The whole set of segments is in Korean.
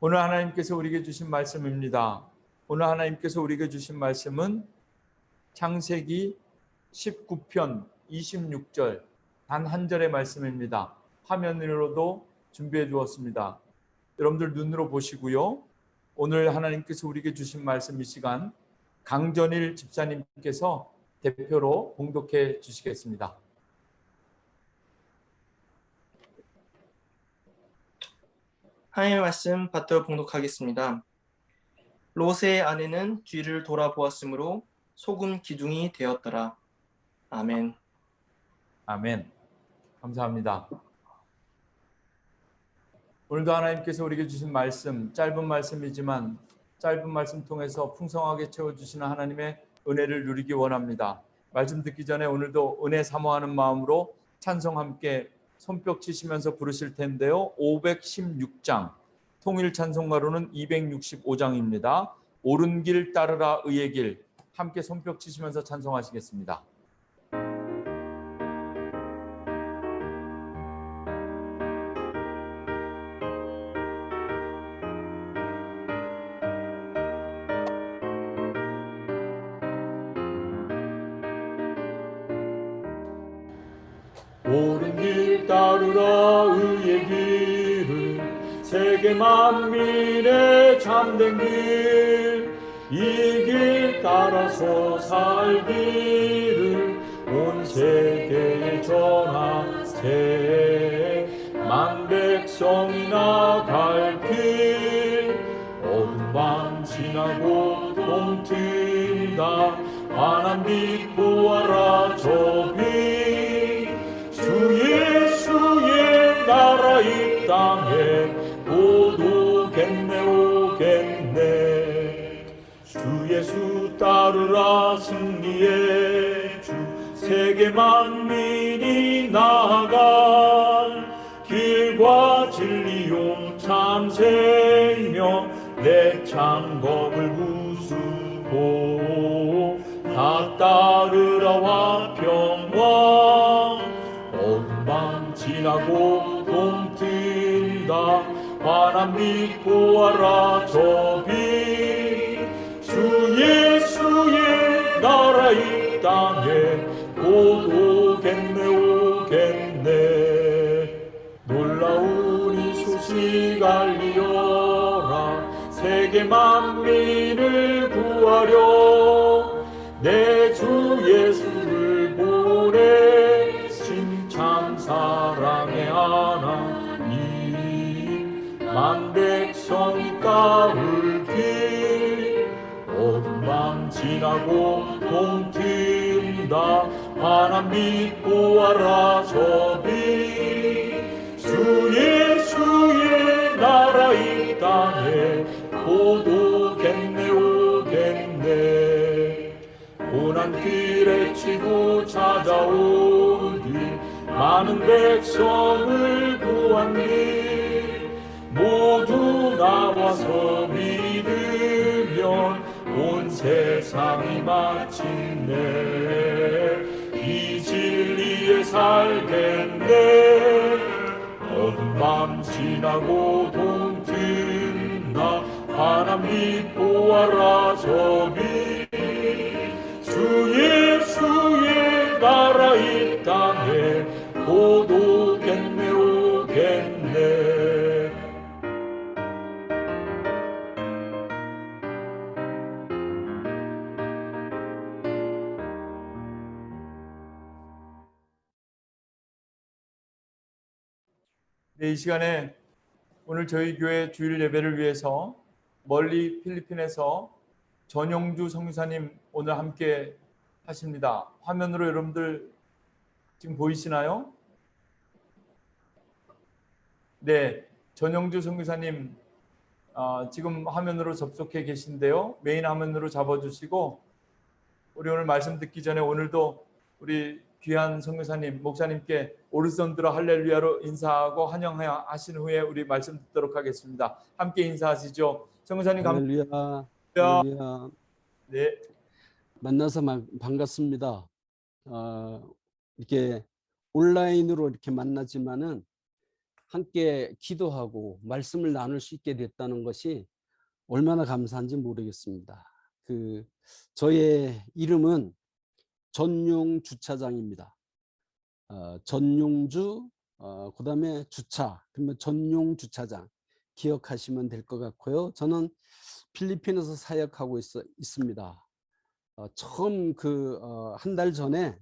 오늘 하나님께서 우리에게 주신 말씀입니다. 오늘 하나님께서 우리에게 주신 말씀은 창세기 19편 26절 단 한 절의 말씀입니다. 화면으로도 준비해 주었습니다. 여러분들 눈으로 보시고요. 오늘 하나님께서 우리에게 주신 말씀 이 시간 강전일 집사님께서 대표로 봉독해 주시겠습니다. 하나님의 말씀 받들어 봉독하겠습니다. 롯의 아내는 뒤를 돌아보았으므로 속은 기둥이 되었더라. 아멘. 아멘. 감사합니다. 오늘도 하나님께서 우리에게 주신 말씀, 짧은 말씀이지만 짧은 말씀 통해서 풍성하게 채워주시는 하나님의 은혜를 누리기 원합니다. 말씀 듣기 전에 오늘도 은혜 사모하는 마음으로 찬송 함께 손뼉 치시면서 부르실 텐데요. 516장, 통일 찬송가로는 265장입니다. 옳은 길 따르라 의의 길, 함께 손뼉 치시면서 찬송하시겠습니다. 옳은 길 따르라 의의 길을 세계 만민의 참된 길 이 길 따라서 살기를 온 세계에 전하세 만 백성이 나갈 길 어둠 밤 지나고 동튼다 환한 빛 보아라 저 빛 주 예수의 나라 이 땅에 곧 오겠네 오겠네 주 예수 따르라 승리의 주 세계 만민이 나아갈 길과 진리요 참 생명 내 창검을 부수고 다 따르라 화평왕 어둠 밤 지나고 동튼다 환한 빛 보아라 저 빛 주 예수의 나라 이 땅에 곧 오겠네 오겠네 놀라운 이 소식 알리어라 세계 만민을 구하려 내 주 예수를 보내 참 사랑의 하나님 만 백성이 따를 길 어둠 밤 지나고 동튼다 환한 빛 보아라 저 빛 주 예수의 나라 이 땅에 곧 오겠네 오겠네 고난길에 치고 찾아오니 많은 백성을 구한 길 모두 나와서 믿으면 온 세상이 마침내 이 진리에 살겠네 어둠 밤 지나고 동튼다 환한 빛 보아라 저 빛 주 예수의 나라 이 땅에 곧 오겠네 오겠네 네, 이 시간에 오늘 저희 교회 주일 예배를 위해서 멀리 필리핀에서 전용주 선교사님 오늘 함께 하십니다. 화면으로 여러분들 지금 보이시나요? 네, 전용주 선교사님 지금 화면으로 접속해 계신데요. 메인 화면으로 잡아주시고 우리 오늘 말씀 듣기 전에 오늘도 우리 귀한 선교사님, 목사님께 오른손 들어 할렐루야로 인사하고 환영하신 후에 우리 말씀 듣도록 하겠습니다. 함께 인사하시죠. 선교사님 감사합니다. 할렐루야. 네. 만나서 반갑습니다. 이렇게 온라인으로 이렇게 만나지만은 함께 기도하고 말씀을 나눌 수 있게 됐다는 것이 얼마나 감사한지 모르겠습니다. 저의 이름은 전용 주차장입니다. 전용주, 그다음에 주차, 그러면 전용 주차장 기억하시면 될 것 같고요. 저는 필리핀에서 사역하고 있습니다. 처음 한 달 전에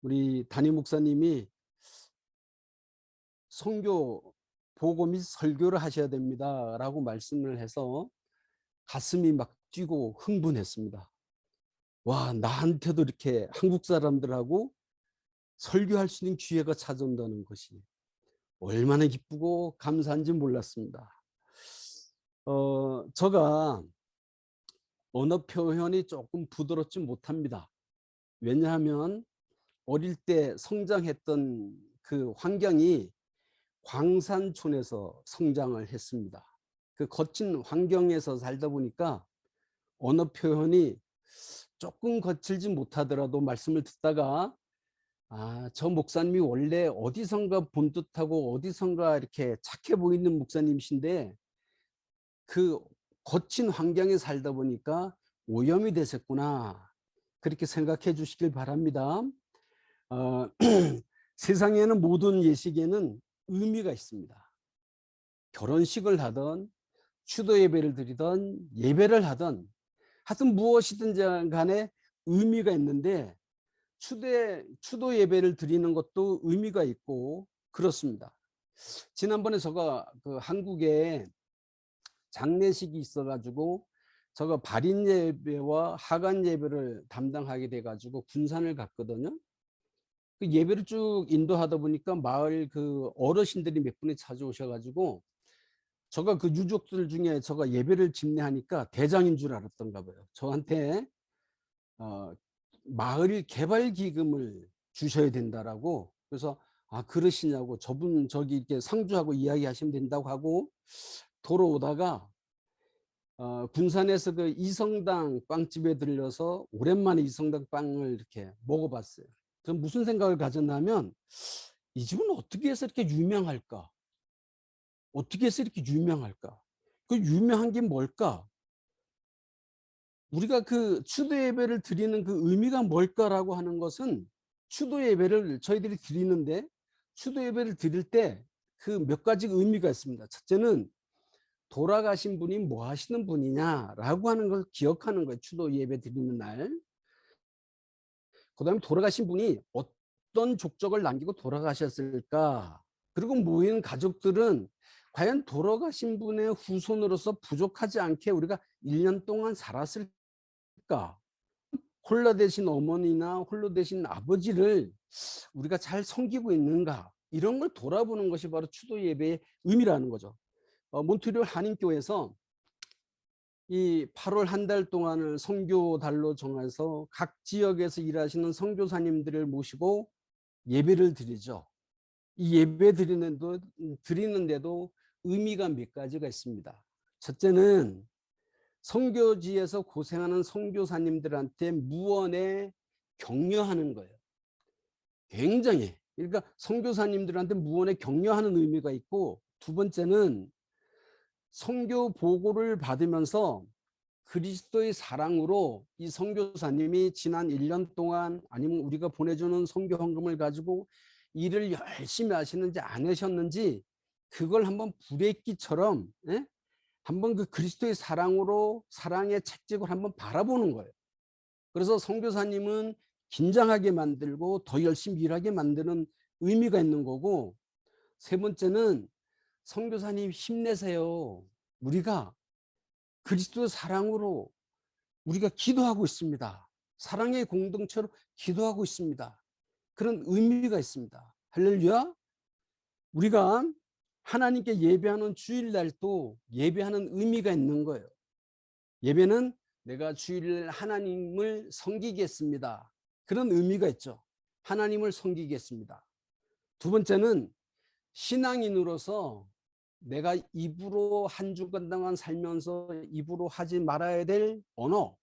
우리 담임 목사님이 선교 보고 및 설교를 하셔야 됩니다라고 말씀을 해서 가슴이 막 뛰고 흥분했습니다. 와, 나한테도 이렇게 한국 사람들하고 설교할 수 있는 기회가 찾아온다는 것이 얼마나 기쁘고 감사한지 몰랐습니다. 제가 언어 표현이 조금 부드럽지 못합니다. 왜냐하면 어릴 때 성장했던 그 환경이 광산촌에서 성장을 했습니다. 그 거친 환경에서 살다 보니까 언어 표현이 조금 거칠지 못하더라도 말씀을 듣다가 저 목사님이 원래 어디선가 본 듯하고 어디선가 이렇게 착해 보이는 목사님이신데 그 거친 환경에 살다 보니까 오염이 되셨구나. 그렇게 생각해 주시길 바랍니다. 세상에는 모든 예식에는 의미가 있습니다. 결혼식을 하든 추도 예배를 드리든 예배를 하든 하여튼 무엇이든 간에 의미가 있는데 추도 예배를 드리는 것도 의미가 있고 그렇습니다. 지난번에 제가 한국에 장례식이 있어가지고 제가 발인 예배와 하간 예배를 담당하게 돼가지고 군산을 갔거든요. 그 예배를 쭉 인도하다 보니까 마을 어르신들이 몇 분이 찾아오셔가지고 제가 그 유족들 중에 제가 예배를 집례하니까 대장인 줄 알았던가 봐요. 저한테 마을 개발 기금을 주셔야 된다라고. 그래서 그러시냐고, 저분 저기 이렇게 상주하고 이야기하시면 된다고 하고 돌아오다가 군산에서 그 이성당 빵집에 들려서 오랜만에 이성당 빵을 이렇게 먹어봤어요. 전 무슨 생각을 가졌냐면 이 집은 어떻게 해서 이렇게 유명할까? 어떻게 해서 이렇게 유명할까? 그 유명한 게 뭘까? 우리가 그 추도 예배를 드리는 그 의미가 뭘까라고 하는 것은, 추도 예배를 저희들이 드리는데 추도 예배를 드릴 때 그 몇 가지 의미가 있습니다. 첫째는 돌아가신 분이 뭐 하시는 분이냐라고 하는 걸 기억하는 거예요. 추도 예배 드리는 날. 그다음에 돌아가신 분이 어떤 족적을 남기고 돌아가셨을까? 그리고 모인 가족들은 과연 돌아가신 분의 후손으로서 부족하지 않게 우리가 1년 동안 살았을까? 홀로 되신 어머니나 홀로 되신 아버지를 우리가 잘 섬기고 있는가? 이런 걸 돌아보는 것이 바로 추도 예배의 의미라는 거죠. 몬트리올 한인교회에서 이 8월 한 달 동안을 선교달로 정해서 각 지역에서 일하시는 선교사님들을 모시고 예배를 드리죠. 이 예배 드리는데도 의미가 몇 가지가 있습니다. 첫째는 선교지에서 고생하는 선교사님들한테 무언에 격려하는 거예요. 굉장히. 그러니까 선교사님들한테 무언에 격려하는 의미가 있고, 두 번째는 선교 보고를 받으면서 그리스도의 사랑으로 이 선교사님이 지난 1년 동안 아니면 우리가 보내주는 선교 헌금을 가지고 일을 열심히 하시는지 안 하셨는지 그걸 한번 불의기처럼 한번 그 그리스도의 사랑으로 사랑의 책찍을 한번 바라보는 거예요. 그래서 선교사님은 긴장하게 만들고 더 열심히 일하게 만드는 의미가 있는 거고, 세 번째는 선교사님 힘내세요. 우리가 그리스도의 사랑으로 우리가 기도하고 있습니다. 사랑의 공동체로 기도하고 있습니다. 그런 의미가 있습니다. 할렐루야. 우리가 하나님께 예배하는 주일날도 예배하는 의미가 있는 거예요. 예배는 내가 주일날 하나님을 섬기겠습니다. 그런 의미가 있죠. 하나님을 섬기겠습니다. 두 번째는 신앙인으로서 내가 입으로 한 주간 동안 살면서 입으로 하지 말아야 될 언어,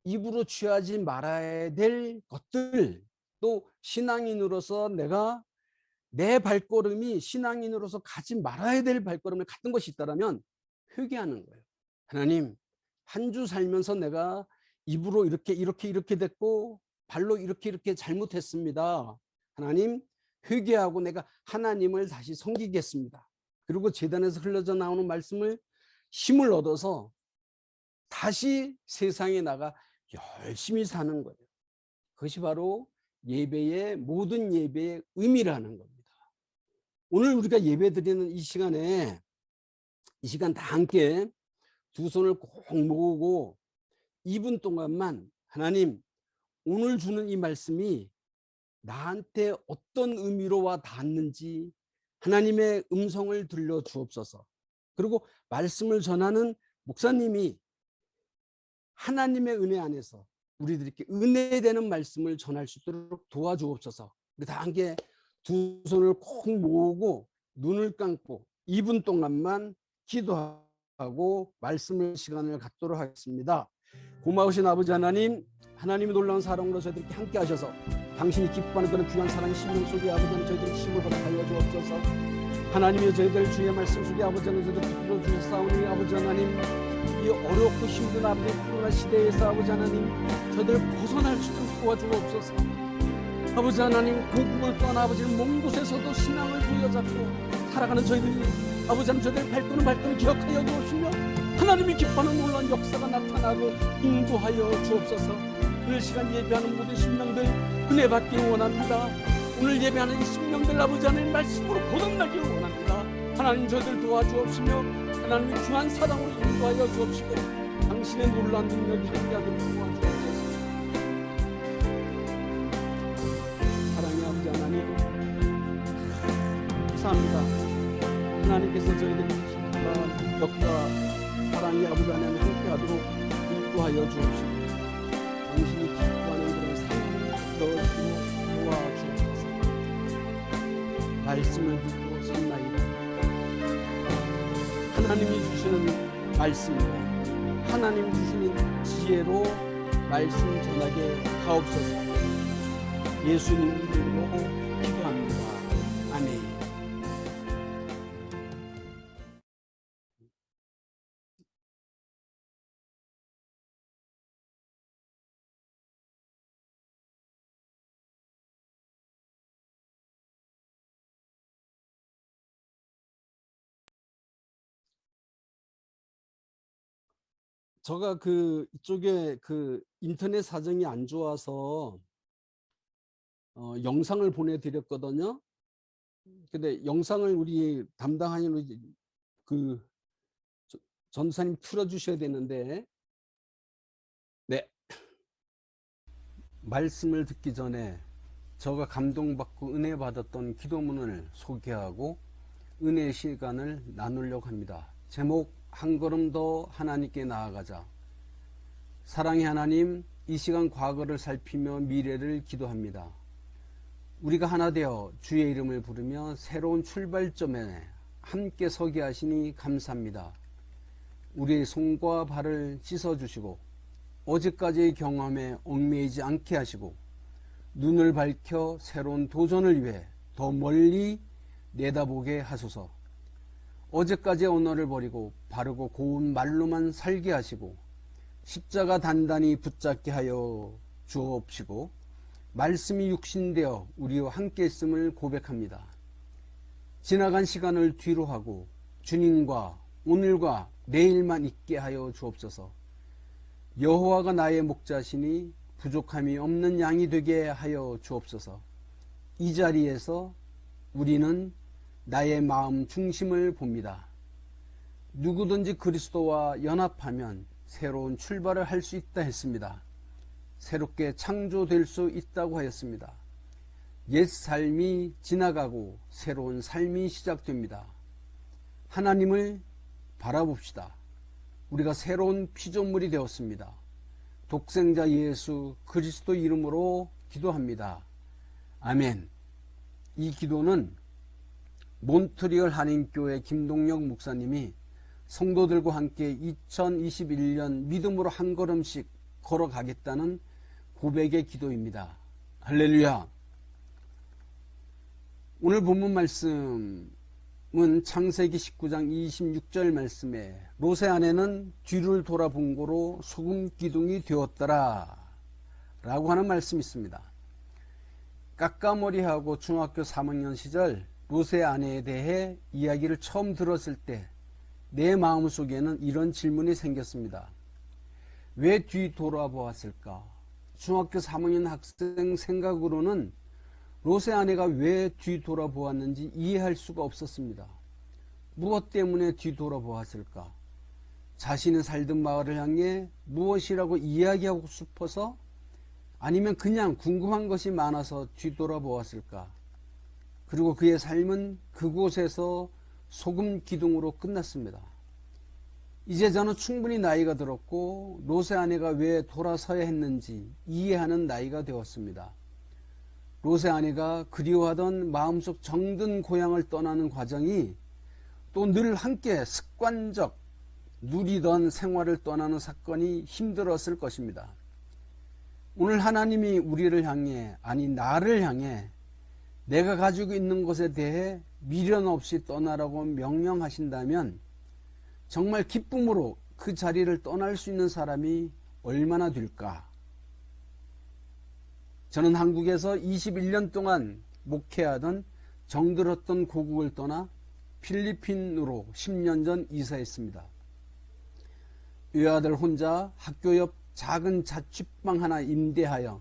입으로 취하지 말아야 될 것들, 또 신앙인으로서 내가 내 발걸음이 신앙인으로서 가지 말아야 될 발걸음을 갔던 것이 있다면 회개하는 거예요. 하나님, 한 주 살면서 내가 입으로 이렇게 됐고 발로 이렇게 잘못했습니다. 하나님, 회개하고 내가 하나님을 다시 섬기겠습니다. 그리고 제단에서 흘러져 나오는 말씀을 힘을 얻어서 다시 세상에 나가 열심히 사는 거예요. 그것이 바로 예배의 모든 예배의 의미라는 겁니다. 오늘 우리가 예배 드리는 이 시간에 이 시간 다 함께 두 손을 꼭 모으고 2분 동안만 하나님, 오늘 주는 이 말씀이 나한테 어떤 의미로 와 닿았는지 하나님의 음성을 들려 주옵소서. 그리고 말씀을 전하는 목사님이 하나님의 은혜 안에서 우리들에게 은혜되는 말씀을 전할 수 있도록 도와주옵소서. 우리 다 함께 두 손을 꼭 모으고 눈을 감고 2분 동안만 기도하고 말씀의 시간을 갖도록 하겠습니다. 고마우신 아버지 하나님, 하나님의 놀라운 사랑으로 저희들께 함께 하셔서 당신이 기뻐하는 그런 귀한 사랑의 심령 속에 아버지 하나님 저희들 힘을 받아달려 주옵소서. 하나님이 저희들 주의 말씀 속에 아버지 하나님 저희들 붙들어 주셨사오니 아버지 하나님, 이 어렵고 힘든 아버지 코로나 시대에서 아버지 하나님 저희들 벗어날 수 있도록 도와주옵소서. 아버지 하나님, 고국을 떠나 아버지는 먼 곳에서도 신앙을 부여잡고 살아가는 저희들이 아버지 하나님 저희들 발도는 기억하여 주옵시며 하나님이 기뻐하는 놀라운 역사가 나타나고 인도하여 주옵소서. 오늘 시간 예배하는 모든 심령들 은혜 받기 원합니다. 오늘 예배하는 이 심령들 아버지 하나님 말씀으로 거듭나기 원합니다. 하나님 저희들 도와주옵시며 하나님의 귀한 사랑으로 인도하여 주옵시고 당신의 놀라운 능력이 함께하도록 도와주옵소서. 사랑의 아버지 하나님, 감사합니다. 하나님께서 저희들이 힘과 역과 사랑의 아버지 하나님 함께하도록 인도하여 주옵시고 당신이 기뻐하는 그런 삶을 넣어주시고 도와주옵소서. 말씀을 듣고 선나이다. 하나님이 주시는 말씀입니다. 하나님이 주시는 지혜로 말씀 전하게 하옵소서. 예수님 이름으로 기도합니다. 아멘. 제가 이쪽에 인터넷 사정이 안 좋아서 영상을 보내드렸거든요. 근데 영상을 우리 담당하는 전사님 틀어주셔야 되는데, 네. 말씀을 듣기 전에 제가 감동받고 은혜 받았던 기도문을 소개하고 은혜의 시간을 나누려고 합니다. 제목, 한 걸음 더 하나님께 나아가자. 사랑의 하나님, 이 시간 과거를 살피며 미래를 기도합니다. 우리가 하나 되어 주의 이름을 부르며 새로운 출발점에 함께 서게 하시니 감사합니다. 우리의 손과 발을 씻어주시고 어제까지의 경험에 얽매이지 않게 하시고 눈을 밝혀 새로운 도전을 위해 더 멀리 내다보게 하소서. 어제까지의 언어를 버리고 바르고 고운 말로만 살게 하시고 십자가 단단히 붙잡게 하여 주옵시고 말씀이 육신되어 우리와 함께 있음을 고백합니다. 지나간 시간을 뒤로 하고 주님과 오늘과 내일만 있게 하여 주옵소서. 여호와가 나의 목자시니 부족함이 없는 양이 되게 하여 주옵소서. 이 자리에서 우리는 나의 마음 중심을 봅니다. 누구든지 그리스도와 연합하면 새로운 출발을 할 수 있다 했습니다. 새롭게 창조될 수 있다고 하였습니다. 옛 삶이 지나가고 새로운 삶이 시작됩니다. 하나님을 바라봅시다. 우리가 새로운 피조물이 되었습니다. 독생자 예수 그리스도 이름으로 기도합니다. 아멘. 이 기도는 몬트리올 한인교회 김동혁 목사님이 성도들과 함께 2021년 믿음으로 한 걸음씩 걸어가겠다는 고백의 기도입니다. 할렐루야. 오늘 본문 말씀은 창세기 19장 26절 말씀에 롯의 아내는 뒤를 돌아본 고로 소금 기둥이 되었더라 라고 하는 말씀이 있습니다. 까까머리하고 중학교 3학년 시절 롯의 아내에 대해 이야기를 처음 들었을 때 내 마음속에는 이런 질문이 생겼습니다. 왜 뒤 돌아보았을까? 중학교 3학년 학생 생각으로는 롯의 아내가 왜 뒤 돌아보았는지 이해할 수가 없었습니다. 무엇 때문에 뒤 돌아보았을까? 자신이 살던 마을을 향해 무엇이라고 이야기하고 싶어서? 아니면 그냥 궁금한 것이 많아서 뒤돌아보았을까? 그리고 그의 삶은 그곳에서 소금 기둥으로 끝났습니다. 이제 저는 충분히 나이가 들었고 롯의 아내가 왜 돌아서야 했는지 이해하는 나이가 되었습니다. 롯의 아내가 그리워하던 마음속 정든 고향을 떠나는 과정이 또 늘 함께 습관적 누리던 생활을 떠나는 사건이 힘들었을 것입니다. 오늘 하나님이 우리를 향해, 아니 나를 향해 내가 가지고 있는 것에 대해 미련 없이 떠나라고 명령하신다면 정말 기쁨으로 그 자리를 떠날 수 있는 사람이 얼마나 될까? 저는 한국에서 21년 동안 목회하던 정들었던 고국을 떠나 필리핀으로 10년 전 이사했습니다. 외아들 혼자 학교 옆 작은 자취방 하나 임대하여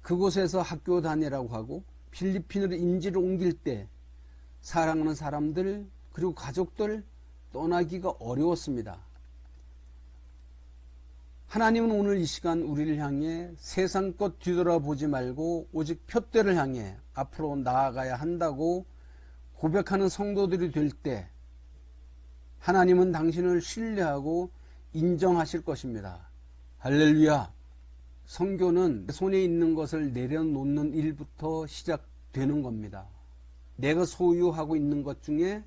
그곳에서 학교 다니라고 하고 필리핀으로 임지를 옮길 때 사랑하는 사람들 그리고 가족들 떠나기가 어려웠습니다. 하나님은 오늘 이 시간 우리를 향해 세상 것 뒤돌아보지 말고 오직 푯대를 향해 앞으로 나아가야 한다고 고백하는 성도들이 될 때 하나님은 당신을 신뢰하고 인정하실 것입니다. 할렐루야. 선교는 손에 있는 것을 내려놓는 일부터 시작되는 겁니다. 내가 소유하고 있는 것 중에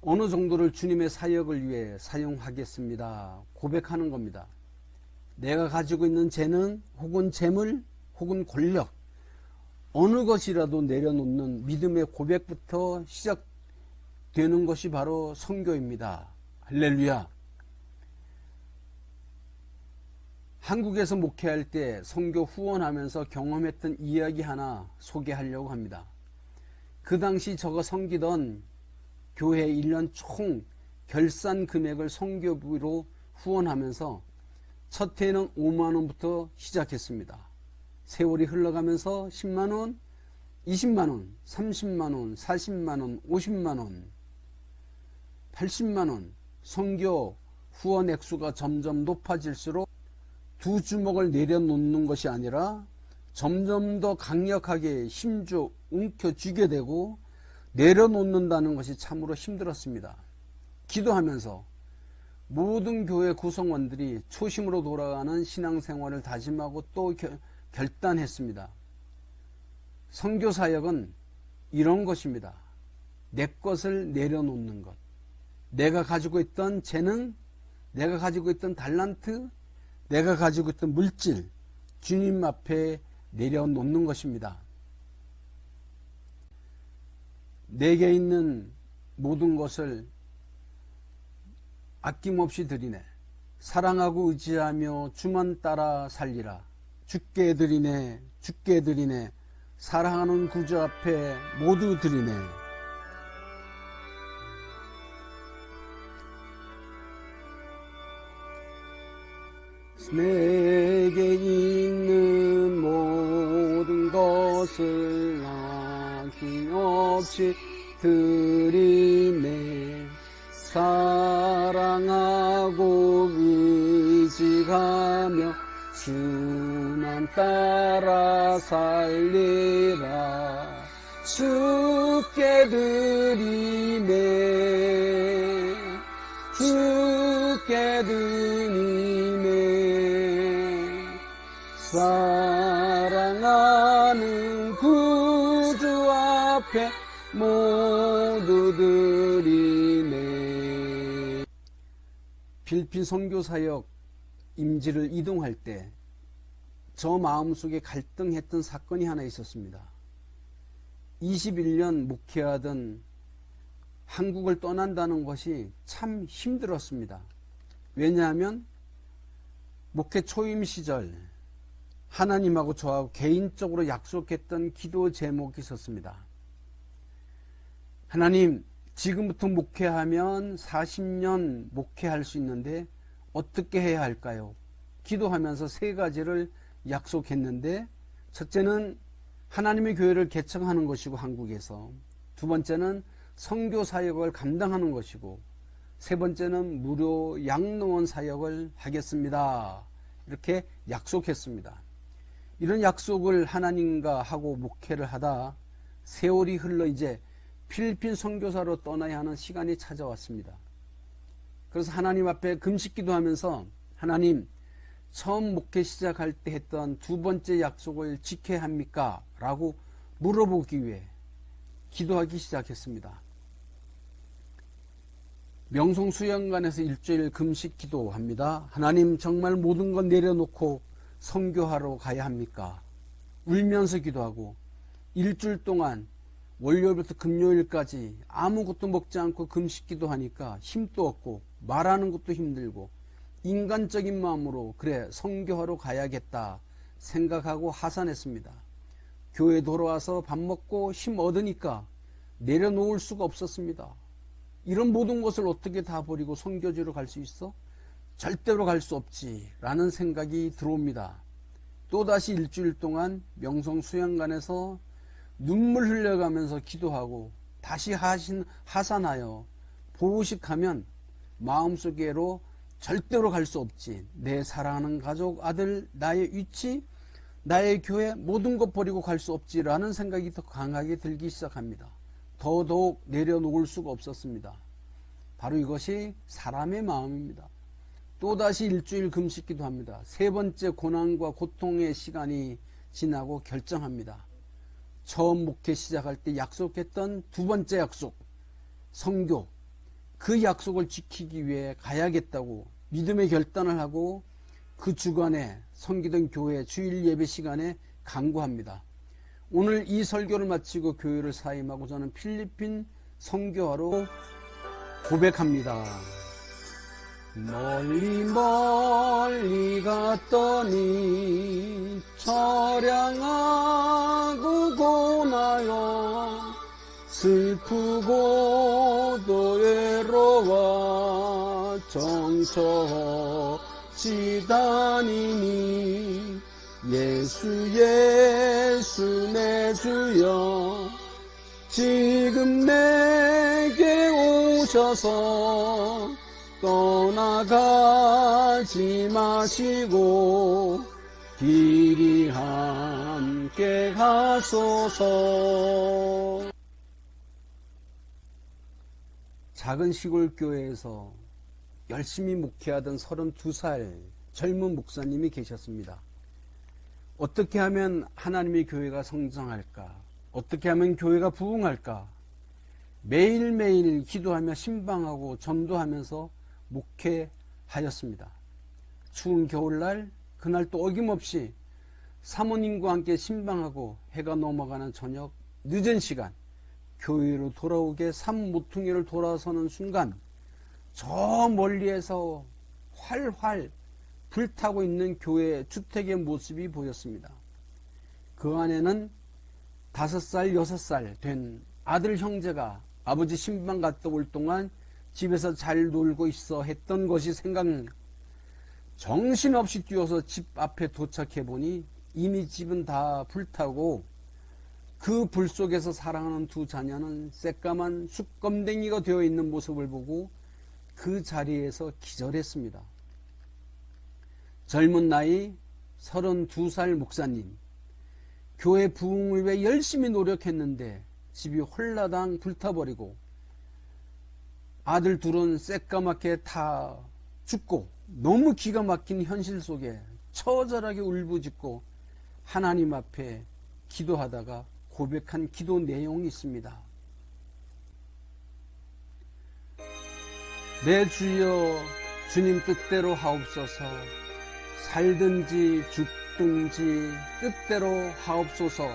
어느 정도를 주님의 사역을 위해 사용하겠습니다. 고백하는 겁니다. 내가 가지고 있는 재능 혹은 재물 혹은 권력 어느 것이라도 내려놓는 믿음의 고백부터 시작되는 것이 바로 선교입니다. 할렐루야. 한국에서 목회할 때 선교 후원하면서 경험했던 이야기 하나 소개하려고 합니다. 그 당시 저가 섬기던 교회 1년 총 결산 금액을 선교부로 후원하면서 첫 해에는 5만 원부터 시작했습니다. 세월이 흘러가면서 10만 원, 20만 원, 30만 원, 40만 원, 50만 원, 80만 원 선교 후원 액수가 점점 높아질수록 두 주먹을 내려놓는 것이 아니라 점점 더 강력하게 힘줘 움켜쥐게 되고 내려놓는다는 것이 참으로 힘들었습니다. 기도하면서 모든 교회 구성원들이 초심으로 돌아가는 신앙생활을 다짐하고 또 결단했습니다. 선교사역은 이런 것입니다. 내 것을 내려놓는 것. 내가 가지고 있던 재능, 내가 가지고 있던 달란트, 내가 가지고 있던 물질, 주님 앞에 내려놓는 것입니다. 내게 있는 모든 것을 아낌없이 드리네. 사랑하고 의지하며 주만 따라 살리라. 주께 드리네, 주께 드리네. 사랑하는 구주 앞에 모두 드리네. 내게 있는 모든 것을 아낌없이 드리네. 사랑하고 의지하며 주만 따라 살리라. 주께 드리네. 주께 드리네. 사랑하는 구주 앞에 모두 드리네. 필리핀 선교사역 임지를 이동할 때 저 마음속에 갈등했던 사건이 하나 있었습니다. 21년 목회하던 한국을 떠난다는 것이 참 힘들었습니다. 왜냐하면 목회 초임 시절 하나님하고 저하고 개인적으로 약속했던 기도 제목이 있었습니다. 하나님, 지금부터 목회하면 40년 목회할 수 있는데 어떻게 해야 할까요? 기도하면서 세 가지를 약속했는데, 첫째는 하나님의 교회를 개척하는 것이고 한국에서, 두 번째는 선교 사역을 감당하는 것이고, 세 번째는 무료 양로원 사역을 하겠습니다. 이렇게 약속했습니다. 이런 약속을 하나님과 하고 목회를 하다 세월이 흘러 이제 필리핀 선교사로 떠나야 하는 시간이 찾아왔습니다. 그래서 하나님 앞에 금식 기도하면서, 하나님, 처음 목회 시작할 때 했던 두 번째 약속을 지켜야 합니까? 라고 물어보기 위해 기도하기 시작했습니다. 명성수양관에서 일주일 금식 기도합니다. 하나님, 정말 모든 건 내려놓고 선교하러 가야 합니까? 울면서 기도하고 일주일 동안 월요일부터 금요일까지 아무것도 먹지 않고 금식 기도하니까 힘도 없고 말하는 것도 힘들고 인간적인 마음으로 그래 선교하러 가야겠다 생각하고 하산했습니다. 교회 돌아와서 밥 먹고 힘 얻으니까 내려놓을 수가 없었습니다. 이런 모든 것을 어떻게 다 버리고 선교지로 갈 수 있어? 절대로 갈 수 없지 라는 생각이 들어옵니다. 또다시 일주일 동안 명성수양관에서 눈물 흘려가면서 기도하고 다시 하산하여 보호식하면 마음속으로 절대로 갈 수 없지. 내 사랑하는 가족, 아들, 나의 위치, 나의 교회 모든 것 버리고 갈 수 없지라는 생각이 더 강하게 들기 시작합니다. 더더욱 내려놓을 수가 없었습니다. 바로 이것이 사람의 마음입니다. 또다시 일주일 금식 기도합니다. 세 번째 고난과 고통의 시간이 지나고 결정합니다. 처음 목회 시작할 때 약속했던 두 번째 약속, 선교, 그 약속을 지키기 위해 가야겠다고 믿음의 결단을 하고 그 주간에 섬기던 교회 주일 예배 시간에 강구합니다. 오늘 이 설교를 마치고 교회를 사임하고 저는 필리핀 선교하러 고백합니다. 멀리 멀리 갔더니 처량하고 고나요 슬프고도 외로워 정처없이 다니니 예수 예수 내 주여 지금 내게 오셔서 떠나가지 마시고 길이 함께 가소서. 작은 시골 교회에서 열심히 목회하던 32살 젊은 목사님이 계셨습니다. 어떻게 하면 하나님의 교회가 성장할까? 어떻게 하면 교회가 부흥할까? 매일매일 기도하며 신방하고 전도하면서 목회하였습니다. 추운 겨울날 그날 또 어김없이 사모님과 함께 신방하고 해가 넘어가는 저녁 늦은 시간 교회로 돌아오게 산 모퉁이를 돌아서는 순간 저 멀리에서 활활 불타고 있는 교회 주택의 모습이 보였습니다. 그 안에는 5살, 6살 된 아들 형제가 아버지 신방 갔다 올 동안 집에서 잘 놀고 있어 했던 것이 생각납니다. 정신없이 뛰어서 집 앞에 도착해 보니 이미 집은 다 불타고 그 불 속에서 사랑하는 두 자녀는 새까만 숯검댕이가 되어 있는 모습을 보고 그 자리에서 기절했습니다. 젊은 나이 32살 목사님, 교회 부흥을 위해 열심히 노력했는데 집이 홀라당 불타버리고 아들 둘은 새까맣게 다 죽고 너무 기가 막힌 현실 속에 처절하게 울부짖고 하나님 앞에 기도하다가 고백한 기도 내용이 있습니다. 내 주여 주님 뜻대로 하옵소서. 살든지 죽든지 뜻대로 하옵소서.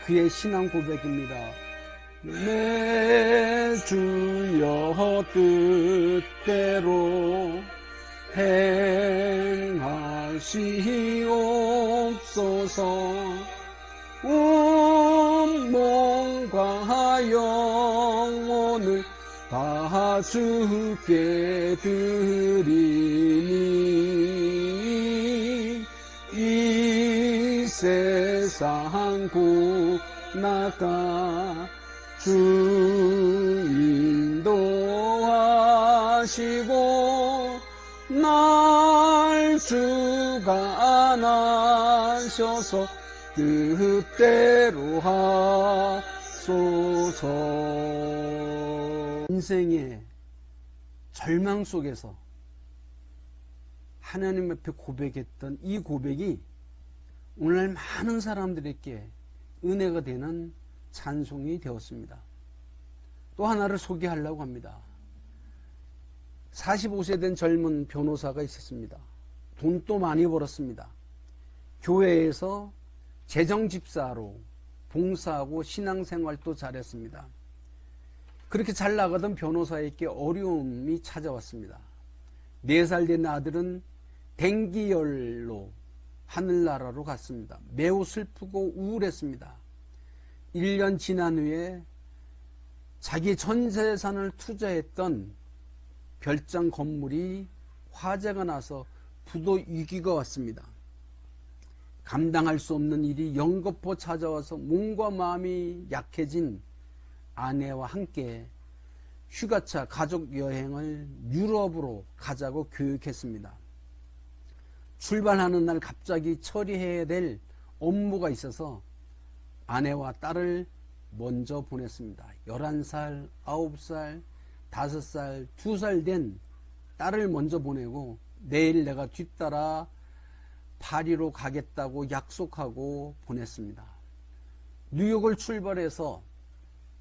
그의 신앙 고백입니다. 내 주여 뜻대로 행하시옵소서. 온 몸과 영혼을 다 주께 드리니 이 세상 고나가 주 인도하시고 날 주가 안하셔서 뜻대로 하소서. 인생의 절망 속에서 하나님 앞에 고백했던 이 고백이 오늘날 많은 사람들에게 은혜가 되는 찬송이 되었습니다. 또 하나를 소개하려고 합니다. 45세 된 젊은 변호사가 있었습니다. 돈도 많이 벌었습니다. 교회에서 재정집사로 봉사하고 신앙생활도 잘했습니다. 그렇게 잘 나가던 변호사에게 어려움이 찾아왔습니다. 4살 된 아들은 댕기열로 하늘나라로 갔습니다. 매우 슬프고 우울했습니다. 1년 지난 후에 자기 전 재산을 투자했던 별장 건물이 화재가 나서 부도 위기가 왔습니다. 감당할 수 없는 일이 연거푸 찾아와서 몸과 마음이 약해진 아내와 함께 휴가차 가족 여행을 유럽으로 가자고 교육했습니다. 출발하는 날 갑자기 처리해야 될 업무가 있어서 아내와 딸을 먼저 보냈습니다. 11살, 9살, 5살, 2살 된 딸을 먼저 보내고 내일 내가 뒤따라 파리로 가겠다고 약속하고 보냈습니다. 뉴욕을 출발해서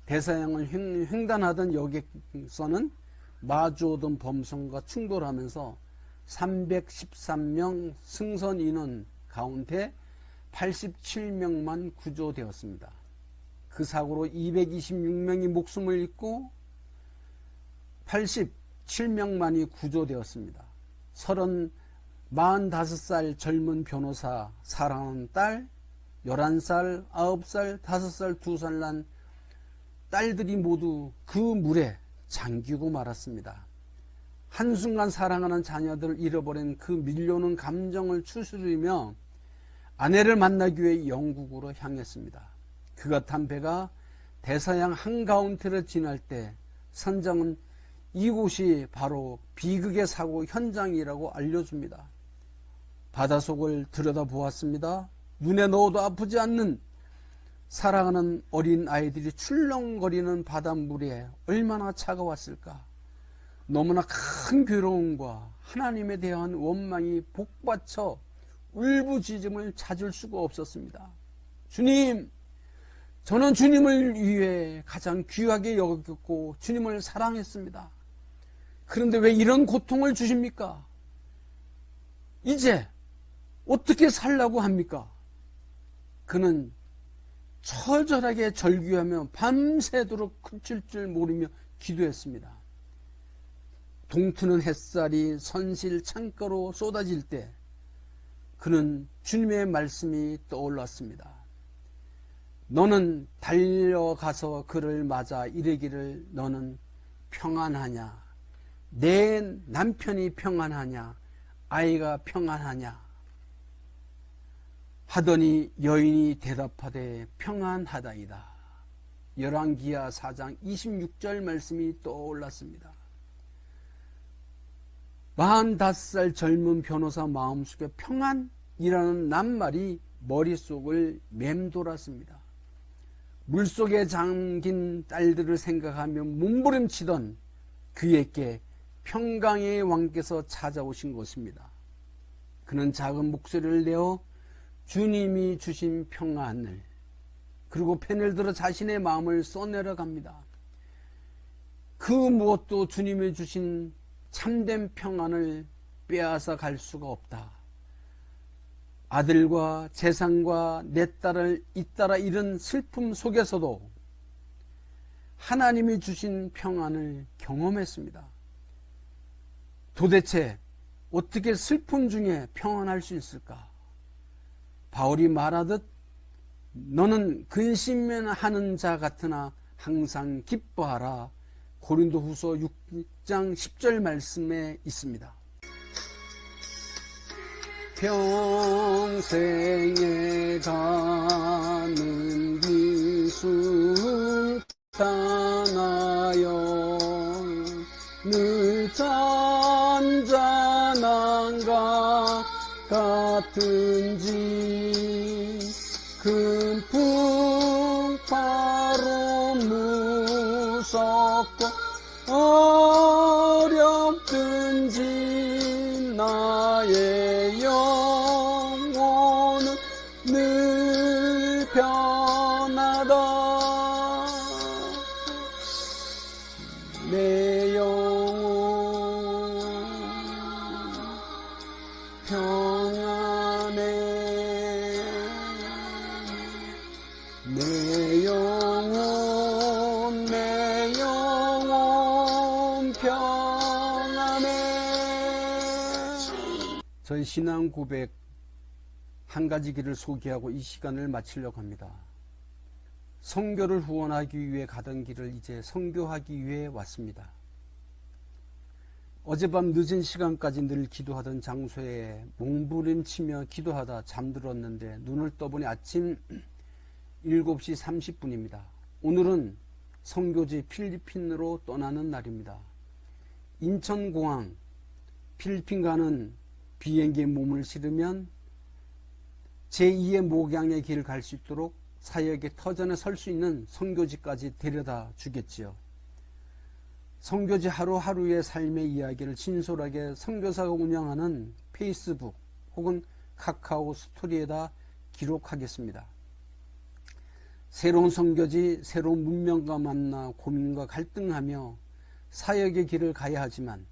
대서양을 횡단하던 여객선은 마주오던 범선과 충돌하면서 313명 승선 인원 가운데 87명만 구조되었습니다. 그 사고로 226명이 목숨을 잃고 87명만이 구조되었습니다. 45살 젊은 변호사 사랑하는 딸, 11살, 9살, 5살, 2살 난 딸들이 모두 그 물에 잠기고 말았습니다. 한순간 사랑하는 자녀들을 잃어버린 그 밀려오는 감정을 추스리며 아내를 만나기 위해 영국으로 향했습니다. 그가 탄 배가 대서양 한가운데를 지날 때 선장은 이곳이 바로 비극의 사고 현장이라고 알려줍니다. 바닷속을 들여다보았습니다. 눈에 넣어도 아프지 않는 사랑하는 어린 아이들이 출렁거리는 바닷물에 얼마나 차가웠을까. 너무나 큰 괴로움과 하나님에 대한 원망이 복받쳐 울부짖음을 찾을 수가 없었습니다. 주님, 저는 주님을 위해 가장 귀하게 여겼고 주님을 사랑했습니다. 그런데 왜 이런 고통을 주십니까? 이제 어떻게 살라고 합니까? 그는 처절하게 절규하며 밤새도록 그칠 줄 모르며 기도했습니다. 동트는 햇살이 선실 창가로 쏟아질 때 그는 주님의 말씀이 떠올랐습니다. 너는 달려가서 그를 맞아 이르기를 너는 평안하냐? 내 남편이 평안하냐? 아이가 평안하냐? 하더니 여인이 대답하되 평안하다이다. 열왕기하 4장 26절 말씀이 떠올랐습니다. 45살 젊은 변호사 마음속에 평안이라는 낱말이 머릿속을 맴돌았습니다. 물속에 잠긴 딸들을 생각하며 몸부림치던 그에게 평강의 왕께서 찾아오신 것입니다. 그는 작은 목소리를 내어 주님이 주신 평안을, 그리고 펜을 들어 자신의 마음을 써내려 갑니다. 그 무엇도 주님이 주신 참된 평안을 빼앗아 갈 수가 없다. 아들과 재산과 내 딸을 잇따라 잃은 슬픔 속에서도 하나님이 주신 평안을 경험했습니다. 도대체 어떻게 슬픔 중에 평안할 수 있을까? 바울이 말하듯 너는 근심하는 자 같으나 항상 기뻐하라. 고린도후서 6장 10절 말씀에 있습니다. 평생에 가는 길 순탄하여 늘 잔잔한가 같은지 큰 풍파로 무섭고 어렵든지 나의 영혼은 늘 편하다. 내 영혼 평안해. 내 영혼 평안해. 저희 신앙 고백 한 가지 길을 소개하고 이 시간을 마치려고 합니다. 선교를 후원하기 위해 가던 길을 이제 선교하기 위해 왔습니다. 어젯밤 늦은 시간까지 늘 기도하던 장소에 몸부림치며 기도하다 잠들었는데 눈을 떠보니 아침 7시 30분입니다. 오늘은 선교지 필리핀으로 떠나는 날입니다. 인천공항 필리핀 가는 비행기에 몸을 실으면 제2의 목양의 길을 갈 수 있도록 사역의 터전에 설 수 있는 선교지까지 데려다 주겠지요. 선교지 하루하루의 삶의 이야기를 진솔하게 선교사가 운영하는 페이스북 혹은 카카오 스토리에다 기록하겠습니다. 새로운 선교지, 새로운 문명과 만나 고민과 갈등하며 사역의 길을 가야 하지만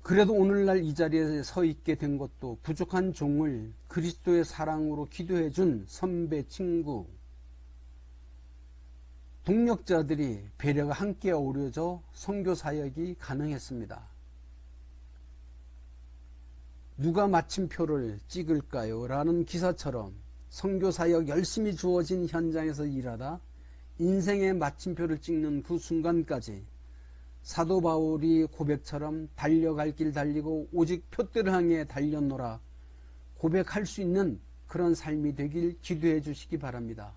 그래도 오늘날 이 자리에 서 있게 된 것도 부족한 종을 그리스도의 사랑으로 기도해 준 선배, 친구, 동력자들이 배려가 함께 어우러져 선교 사역이 가능했습니다. 누가 마침표를 찍을까요? 라는 기사처럼 선교 사역 열심히 주어진 현장에서 일하다 인생의 마침표를 찍는 그 순간까지 사도 바울이 고백처럼 달려갈 길 달리고 오직 표대를 향해 달렸노라 고백할 수 있는 그런 삶이 되길 기도해 주시기 바랍니다.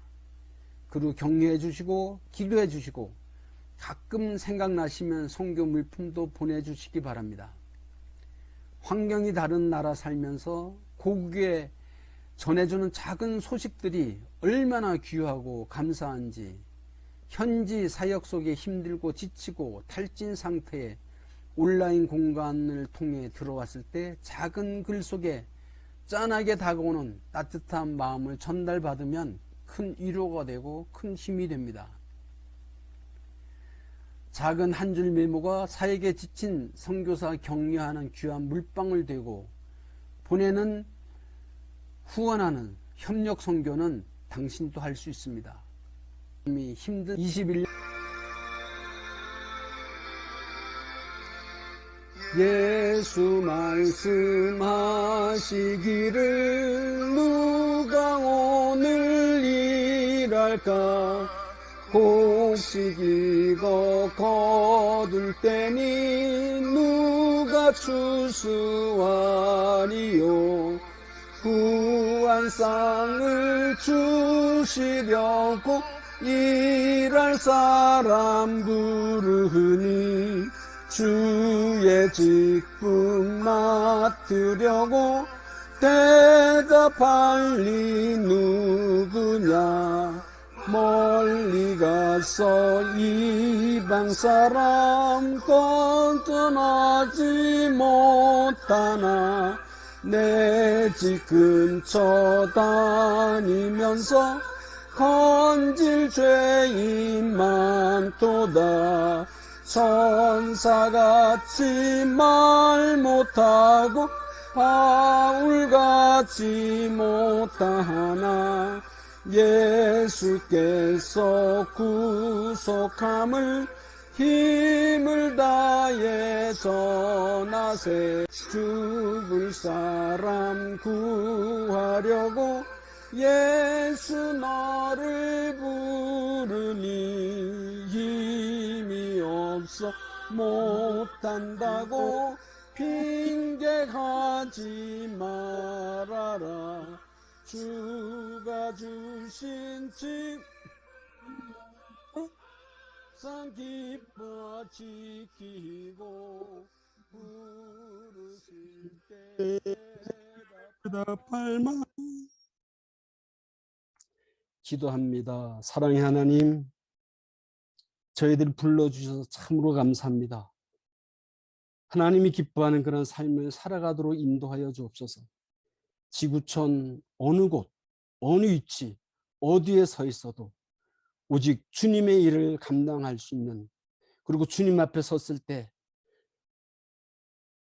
그리고 격려해 주시고 기도해 주시고 가끔 생각나시면 선교 물품도 보내주시기 바랍니다. 환경이 다른 나라 살면서 고국에 전해주는 작은 소식들이 얼마나 귀하고 감사한지 현지 사역 속에 힘들고 지치고 탈진 상태에 온라인 공간을 통해 들어왔을 때 작은 글 속에 짠하게 다가오는 따뜻한 마음을 전달받으면 큰 위로가 되고 큰 힘이 됩니다. 작은 한 줄 메모가 사역에 지친 선교사 격려하는 귀한 물방울 되고 보내는 후원하는 협력 선교는 당신도 할 수 있습니다. 힘든 21년 예수 말씀하시기를 누가 오늘 일할까 곡식 익어 거둘 때니 누가 추수하리요 구원상을 주시려고 일할 사람 부르니 주의 직분 맡으려고 대답할 리 누구냐 멀리 가서 이방 사람 건전하지 못하나 내 집 근처 다니면서 건질 죄인 많도다 천사같이 말 못하고 바울같이 못하나 예수께서 구속함을 힘을 다해 전하세. 죽을 사람 구하려고 예수 너를 부르니 힘이 없어 못한다고 핑계하지 말아라. 주가 주신 상 기뻐 지키고 부르실 때 대답할 만. 기도합니다. 사랑의 하나님, 저희들 불러주셔서 참으로 감사합니다. 하나님이 기뻐하는 그런 삶을 살아가도록 인도하여 주옵소서. 지구촌 어느 곳, 어느 위치, 어디에 서 있어도 오직 주님의 일을 감당할 수 있는, 그리고 주님 앞에 섰을 때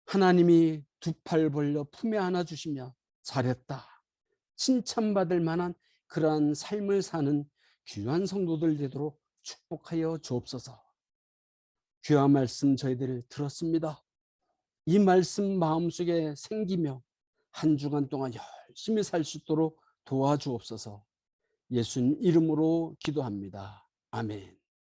하나님이 두 팔 벌려 품에 안아 주시며 잘했다, 칭찬받을 만한 그러한 삶을 사는 귀한 성도들 되도록 축복하여 주옵소서. 귀한 말씀 저희들 들었습니다. 이 말씀 마음속에 생기며 한 주간 동안 열심히 살 수 있도록 도와주옵소서. 예수님 이름으로 기도합니다. 아멘.